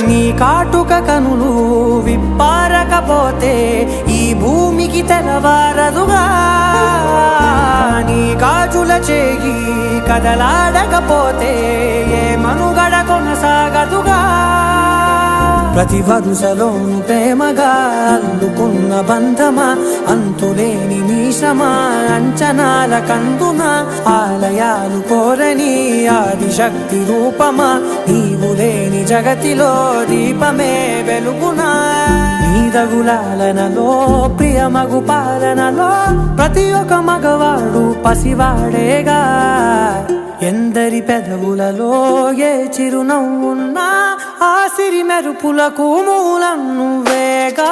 నీ కాటుక కనులు విప్పారకపోతే ఈ భూమికి తెలవారదుగా నీ గాజుల చేయి కదలాడకపోతే ఏ మనుగడ కొనసాగదుగా ప్రతి వరుసలోను ప్రేమగా అల్లుకున్న బంధమా అంతులేని మీసమా అంచనాల కందున ఆలయాలు కోరని ఆదిశక్తి రూపమా నీవు లేని జగతిలో దీపమే వెలుగునా నీదగులాలనలో ప్రియమగు పాలనలో ప్రతి ఒక్క మగవాడు పసివాడేగా ఎందరి పెదవులలో ఏ చిరునవ్వున్నా ఆ సిరి మెరుపులకు మూలం నువ్వేగా